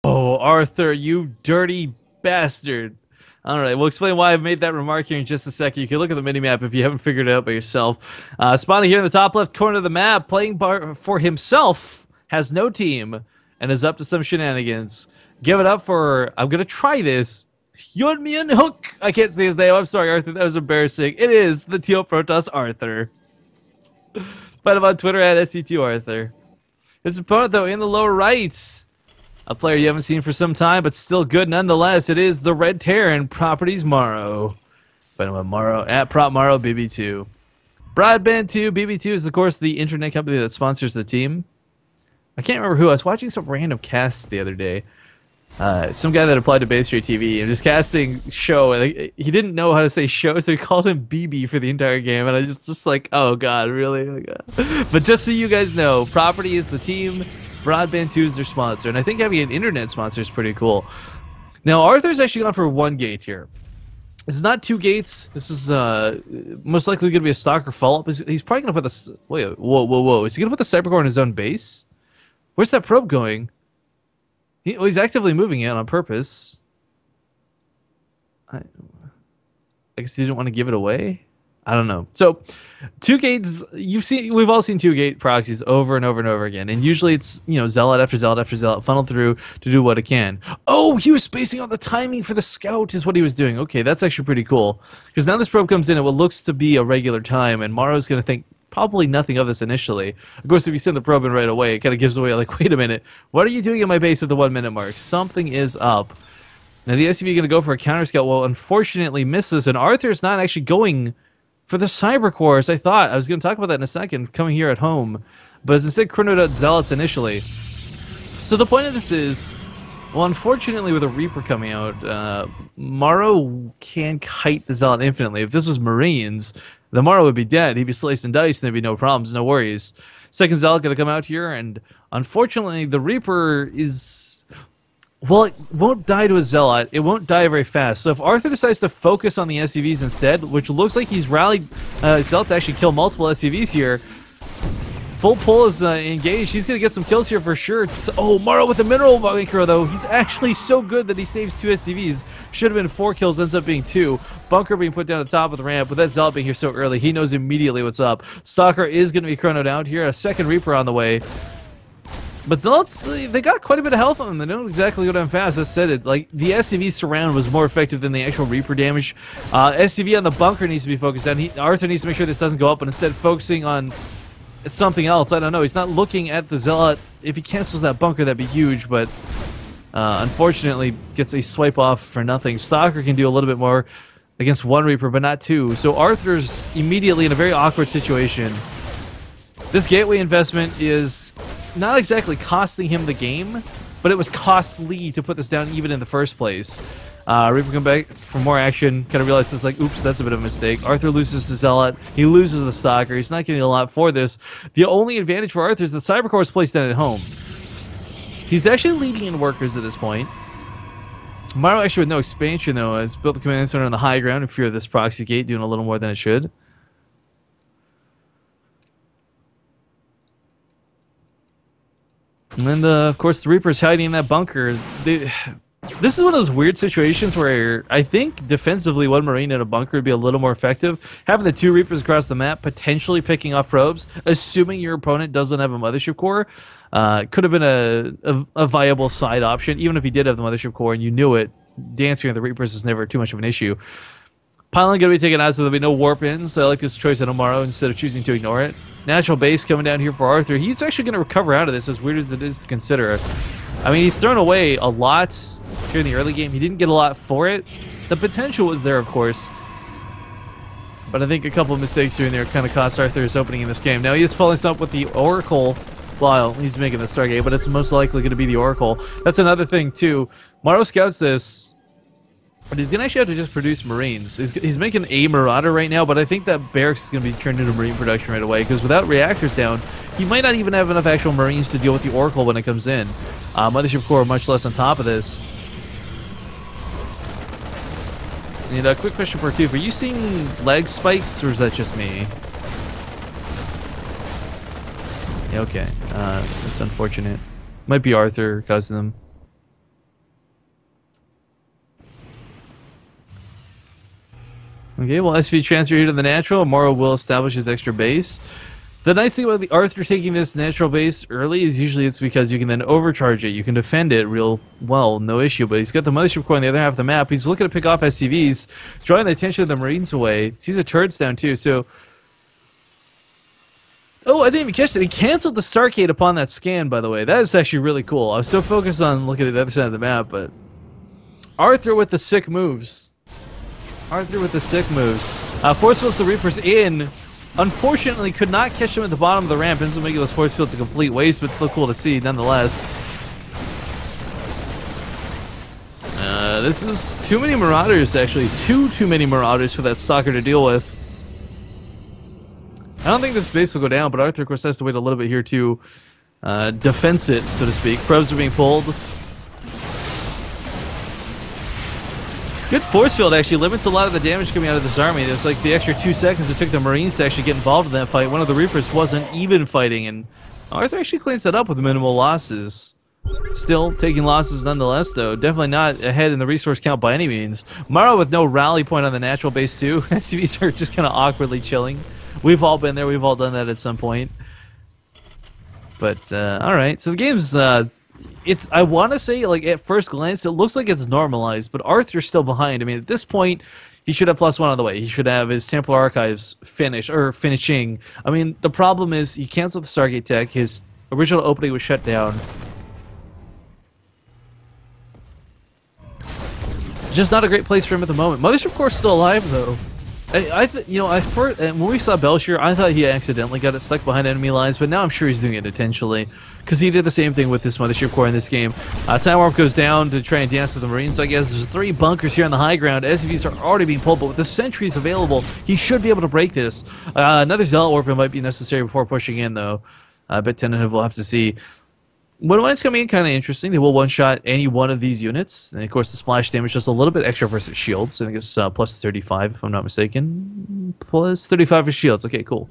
Arthur, you dirty bastard. Alright, we'll explain why I've made that remark here in just a second. You can look at the minimap if you haven't figured it out by yourself. Spawning here in the top left corner of the map, playing for himself, has no team, and is up to some shenanigans. Give it up for, I'm gonna try this, Hyunmin Hook. I can't say his name, I'm sorry Arthur, that was embarrassing. It is the Teal Protoss Arthur. Find him on Twitter at SC2 Arthur. His opponent though in the lower right. A player you haven't seen for some time, but still good nonetheless. It is the Red Terran Properties Morrow. Find him on Morrow at Prop Morrow BB2. Broadband 2 BB2 is of course the internet company that sponsors the team. I can't remember who. I was watching some random casts the other day. Some guy that applied to Base Rate TV and was casting show. And he didn't know how to say show, so he called him BB for the entire game. And I just like, oh god, really? Oh, god. But just so you guys know, Property is the team. Broadband 2 is their sponsor, and I think having an internet sponsor is pretty cool. Now, Arthur's actually gone for one gate here. This is not two gates. This is most likely going to be a stalker follow-up. He's probably going to put this... Wait, whoa. Is he going to put the Cybercore in his own base? Where's that probe going? He's actively moving it on purpose. I guess he didn't want to give it away? I don't know. So, two gates, we've all seen two gate proxies over and over and over again. And usually it's, you know, zealot after zealot after zealot funneled through to do what it can. Oh, he was spacing out the timing for the scout is what he was doing. Okay, that's actually pretty cool. Because now this probe comes in at what looks to be a regular time, and Morrow's going to think probably nothing of this initially. Of course, if you send the probe in right away, it kind of gives away, like, wait a minute, what are you doing at my base at the 1 minute mark? Something is up. Now, the SCV is going to go for a counter scout. Well, unfortunately misses, and Arthur's not actually going for the cyber cores. I thought I was going to talk about that in a second, coming here at home, but as instead chronoed out zealots initially. So the point of this is, well, unfortunately with a Reaper coming out, Morrow can kite the zealot infinitely. If this was Marines, the Morrow would be dead. He'd be sliced and diced, and there'd be no problems, no worries. Second zealot going to come out here, and unfortunately the Reaper is... Well, it won't die to a zealot. It won't die very fast. So if Arthur decides to focus on the SCVs instead, which looks like he's rallied zealot to actually kill multiple SCVs here, full pull is engaged. He's going to get some kills here for sure. So, oh, Morrow with the mineral bunker, though. He's actually so good that he saves 2 SCVs. Should have been 4 kills, ends up being 2. Bunker being put down at the top of the ramp. With that zealot being here so early, he knows immediately what's up. Stalker is going to be chronoed out here. A second Reaper on the way. But Zealots, they got quite a bit of health on them. They don't exactly go down fast. I said it. Like, the SCV surround was more effective than the actual Reaper damage. SCV on the bunker needs to be focused on. Arthur needs to make sure this doesn't go up, but instead focusing on something else. I don't know. He's not looking at the Zealot. If he cancels that bunker, that'd be huge, but unfortunately gets a swipe off for nothing. Stalker can do a little bit more against 1 Reaper, but not 2. So Arthur's immediately in a very awkward situation. This gateway investment is not exactly costing him the game, but it was costly to put this down even in the first place. Reaper come back for more action, kind of realizes like, oops, that's a bit of a mistake. Arthur loses the Zealot, he loses the Stalker, he's not getting a lot for this. The only advantage for Arthur is the Cybercore is placed down at home. He's actually leading in workers at this point. Morrow actually with no expansion though, has built the command center on the high ground in fear of this proxy gate doing a little more than it should. And then, of course, the Reaper's hiding in that bunker. This is one of those weird situations where I think defensively 1 Marine in a bunker would be a little more effective. Having the 2 Reapers across the map, potentially picking off probes, assuming your opponent doesn't have a mothership core, could have been a viable side option. Even if he did have the mothership core and you knew it, dancing with the Reapers is never too much of an issue. Piling going to be taken out, so there'll be no warp in, so I like this choice on Morrow instead of choosing to ignore it. Natural base coming down here for Arthur. He's actually going to recover out of this, as weird as it is to consider. I mean, he's thrown away a lot here in the early game. He didn't get a lot for it. The potential was there, of course. But I think a couple of mistakes here and there kind of cost Arthur his opening in this game. Now he is following up with the Oracle. Well, he's making the Stargate, but it's most likely going to be the Oracle. That's another thing, too. Morrow scouts this. But he's going to actually have to just produce Marines. He's making a Marauder right now, but I think that barracks is going to be turned into Marine production right away, because without reactors down, he might not even have enough actual Marines to deal with the Oracle when it comes in. Mothership Core much less on top of this. And a quick question for two. Are you seeing lag spikes, or is that just me? Yeah, okay. That's unfortunate. Might be Arthur causing them. Okay, well, SV transfer here to the natural. Morrow will establish his extra base. The nice thing about the Arthur taking this natural base early is usually it's because you can then overcharge it. You can defend it real well, no issue. But he's got the mothership core on the other half of the map. He's looking to pick off SCVs, drawing the attention of the Marines away. Sees a turrets down too, so... Oh, I didn't even catch that. He canceled the Stargate upon that scan, by the way. That is actually really cool. I was so focused on looking at the other side of the map, but... Arthur with the sick moves. Arthur with the sick moves. Force fields the Reapers in. Unfortunately, could not catch him at the bottom of the ramp. This will make this force field's a complete waste, but still cool to see nonetheless. This is too many Marauders, actually. Too many Marauders for that Stalker to deal with. I don't think this base will go down, but Arthur, of course, has to wait a little bit here to defense it, so to speak. Probes are being pulled. Good force field actually limits a lot of the damage coming out of this army. There's like the extra 2 seconds it took the Marines to actually get involved in that fight. One of the Reapers wasn't even fighting, and Arthur actually cleans that up with minimal losses. Still taking losses nonetheless, though. Definitely not ahead in the resource count by any means. Morrow with no rally point on the natural base too. SCVs are just kind of awkwardly chilling. We've all been there. We've all done that at some point. But all right, so the game's. I want to say, like, at first glance, it looks like it's normalized, but Arthur's still behind. I mean, at this point, he should have +1 on the way. He should have his Templar Archives finishing. I mean, the problem is he canceled the Stargate tech. His original opening was shut down. Just not a great place for him at the moment. Mothership Core's still alive, though. When we saw Belshire, I thought he accidentally got it stuck behind enemy lines, but now I'm sure he's doing it intentionally, because he did the same thing with this Mothership Core in this game. Time Warp goes down to try and dance with the Marines, I guess. There's 3 bunkers here on the high ground. SCVs are already being pulled, but with the sentries available, he should be able to break this. Another Zealot Warp might be necessary before pushing in, though. I bet tentative we'll have to see. When mine's coming in, kind of interesting. They will one-shot any one of these units. And, of course, the splash damage just a little bit extra versus shields. I think it's plus 35, if I'm not mistaken. Plus 35 for shields. Okay, cool.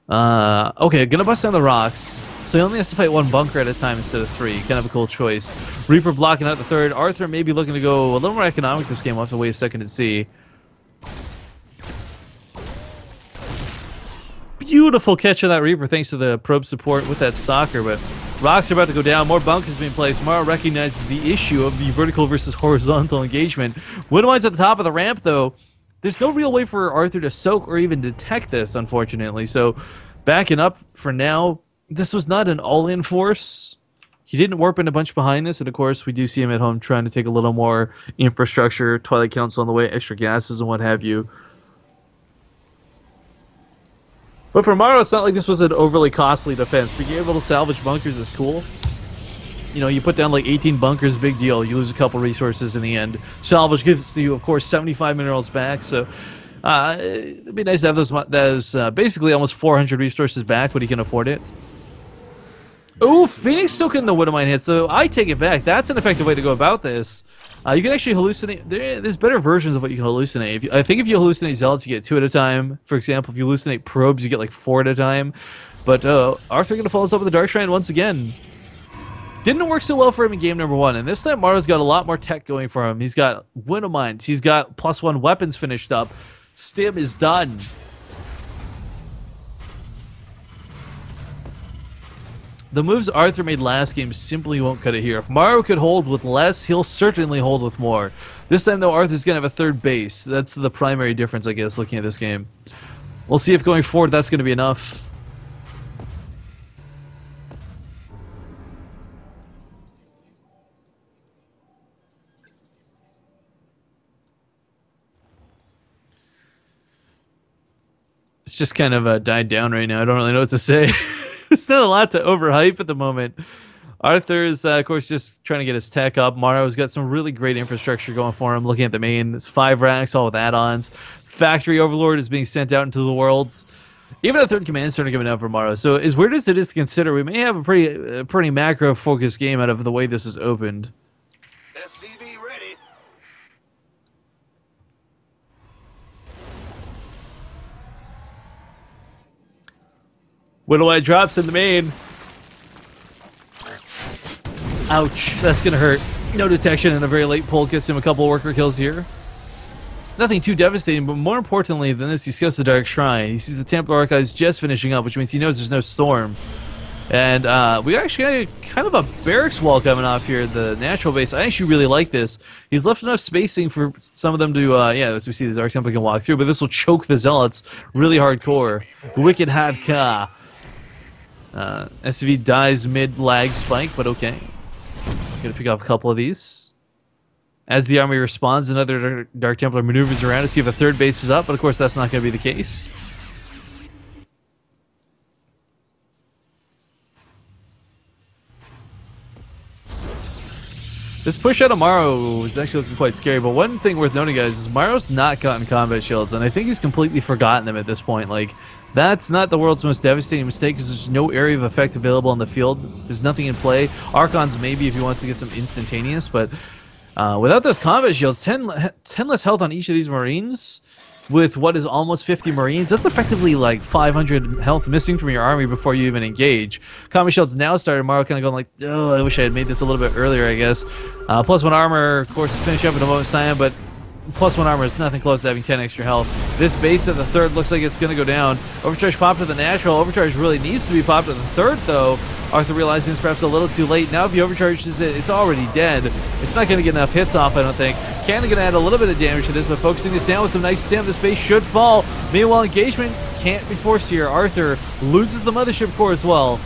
Okay, gonna bust down the rocks. So he only has to fight 1 bunker at a time instead of 3. Kind of a cool choice. Reaper blocking out the 3rd. Arthur may be looking to go a little more economic this game. We'll have to wait a second and see. Beautiful catch of that Reaper thanks to the probe support with that Stalker, but rocks are about to go down. More bunkers being placed. Morrow recognizes the issue of the vertical versus horizontal engagement. Windmine's at the top of the ramp, though. There's no real way for Arthur to soak or even detect this, unfortunately. So, backing up for now. This was not an all-in force. He didn't warp in a bunch behind this, and of course, we do see him at home trying to take a little more infrastructure, Twilight Council on the way, extra gases and what have you. But for Morrow, it's not like this was an overly costly defense. Being able to salvage bunkers is cool. You know, you put down like 18 bunkers, big deal. You lose a couple resources in the end. Salvage gives you, of course, 75 minerals back. So it'd be nice to have those basically almost 400 resources back when he can afford it. Ooh, Phoenix took in the Widowmine hit, so I take it back. That's an effective way to go about this. You can actually hallucinate. There's better versions of what you can hallucinate. I think if you hallucinate Zealots, you get 2 at a time. For example, if you hallucinate Probes, you get like 4 at a time. But Arthur gonna follow us up with the Dark Shrine once again. Didn't work so well for him in game number 1, and this time Morrow's got a lot more tech going for him. He's got Widowmines. He's got +1 weapons finished up. Stim is done. The moves Arthur made last game simply won't cut it here. If Morrow could hold with less, he'll certainly hold with more. This time, though, Arthur's going to have a 3rd base. That's the primary difference, I guess, looking at this game. We'll see if going forward that's going to be enough. It's just kind of died down right now. I don't really know what to say. It's not a lot to overhype at the moment. Arthur is, of course, just trying to get his tech up. Morrow's got some really great infrastructure going for him. Looking at the main, it's 5 racks, all with add-ons. Factory Overlord is being sent out into the world. Even a 3rd command starting coming out for Morrow. So as weird as it is to consider, we may have a pretty macro-focused game out of the way this is opened. SCV ready. Widowmine drops in the main. Ouch, that's gonna hurt. No detection and a very late pull gets him a couple worker kills here. Nothing too devastating, but more importantly than this, he scouts the Dark Shrine. He sees the Templar Archives just finishing up, which means he knows there's no storm. And we actually got kind of a barracks wall coming off here at the natural base. I actually really like this. He's left enough spacing for some of them to, yeah, as we see, the Dark Temple can walk through, but this will choke the Zealots really hardcore. Wicked Hadka. SCV dies mid-lag spike, but okay. Gonna pick off a couple of these. As the army responds, another Dark Templar maneuvers around to see if a third base is up, but of course that's not going to be the case. This push out of Morrow is actually looking quite scary, but one thing worth noting, guys, is Morrow's not gotten combat shields, and I think he's completely forgotten them at this point. Like, that's not the world's most devastating mistake, because there's no area of effect available on the field. There's nothing in play. Archons maybe if he wants to get some instantaneous, but without those combat shields, 10 less health on each of these Marines, with what is almost 50 Marines, that's effectively like 500 health missing from your army before you even engage. Combat shields now started. Morrow kind of going like, oh, I wish I had made this a little bit earlier, I guess. Plus 1 armor, of course, finish up in a moment's time, but plus 1 armor is nothing close to having 10 extra health. This base of the third looks like it's going to go down. Overcharge popped to the natural. Overcharge really needs to be popped to the third, though. Arthur realizing it's perhaps a little too late. Now if he overcharges it, it's already dead. It's not going to get enough hits off, I don't think. Cannon going to add a little bit of damage to this, but focusing this down with some nice stim, this base should fall. Meanwhile, engagement can't be forced here. Arthur loses the mothership core as well.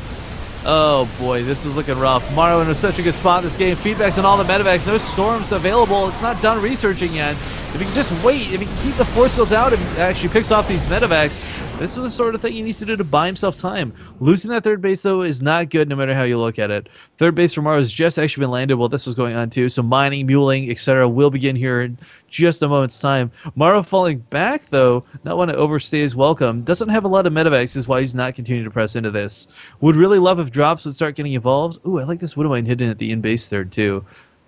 Oh boy, this is looking rough. Morrow in such a good spot in this game. Feedbacks on all the medevacs. No storms available. It's not done researching yet. If he can just wait, if he can keep the force fields out and actually picks off these medevacs, this is the sort of thing he needs to do to buy himself time. Losing that third base, though, is not good no matter how you look at it. Third base for Morrow has just actually been landed while this was going on, too. So mining, muling, etc. will begin here in just a moment's time. Morrow falling back, though, not want to overstay his welcome. Doesn't have a lot of medevacs, is why he's not continuing to press into this. Would really love if drops would start getting involved. Ooh, I like this Widowmine hidden at the in-base third, too.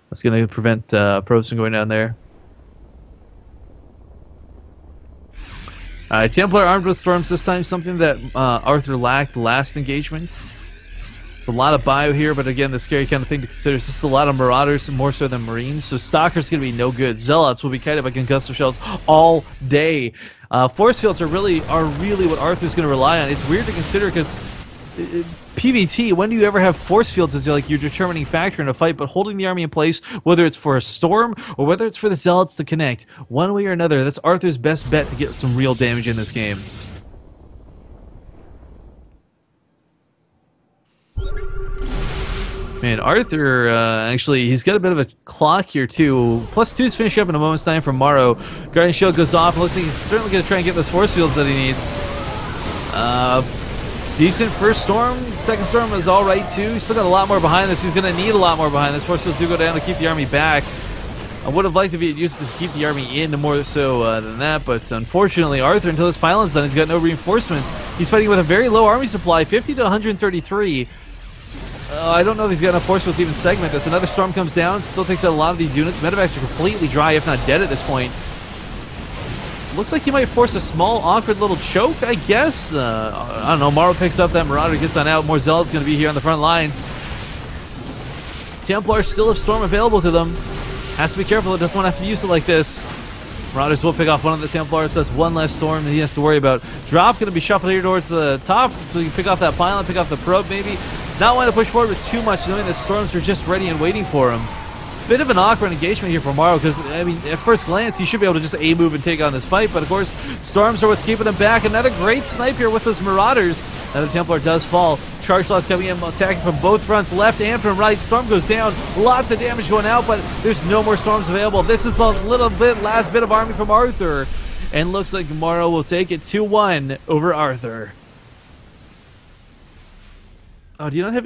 That's going to prevent probes from going down there. Templar armed with storms this time, something that Arthur lacked last engagement. It's a lot of bio here, but again, the scary kind of thing to consider is just a lot of Marauders, more so than Marines, so Stalker's going to be no good. Zealots will be kited by concussive shells all day. Force fields are really what Arthur's going to rely on. It's weird to consider because PvT, when do you ever have force fields as your determining factor in a fight, but holding the army in place, whether it's for a storm or whether it's for the Zealots to connect, one way or another, that's Arthur's best bet to get some real damage in this game. Man, Arthur, actually, he's got a bit of a clock here, too. +2 is finishing up in a moment's time from Morrow. Guardian Shield goes off. Looks like he's certainly going to try and get those force fields that he needs. Decent first storm. Second storm is all right, too. He's still got a lot more behind this. He's going to need a lot more behind this. Force fields do go down to keep the army back. I would have liked if he had used it to keep the army in more so than that, but unfortunately, Arthur, until this pylon's done, he's got no reinforcements. He's fighting with a very low army supply, 50 to 133. I don't know if he's got enough force fields to even segment this. Another storm comes down, still takes out a lot of these units. Medevacs are completely dry, if not dead at this point. Looks like he might force a small, awkward little choke, I guess. I don't know. Morrow picks up that Marauder, gets on out. More Zealots going to be here on the front lines. Templars still have Storm available to them. Has to be careful. It doesn't want to have to use it like this. Marauders will pick off one of the Templars. That's one less Storm that he has to worry about. Drop going to be shuffled here towards the top, so you can pick off that pylon, pick off the probe maybe. Not wanting to push forward with too much, knowing the Storms are just ready and waiting for him. Bit of an awkward engagement here for Morrow, because, I mean, at first glance, he should be able to just A-move and take on this fight, but of course, Storms are what's keeping him back. Another great snipe here with those Marauders. Another Templar does fall. Charge loss coming in, attacking from both fronts, left and from right. Storm goes down. Lots of damage going out, but there's no more Storms available. This is the last bit of army from Arthur, and looks like Morrow will take it 2-1 over Arthur. Oh, do you not have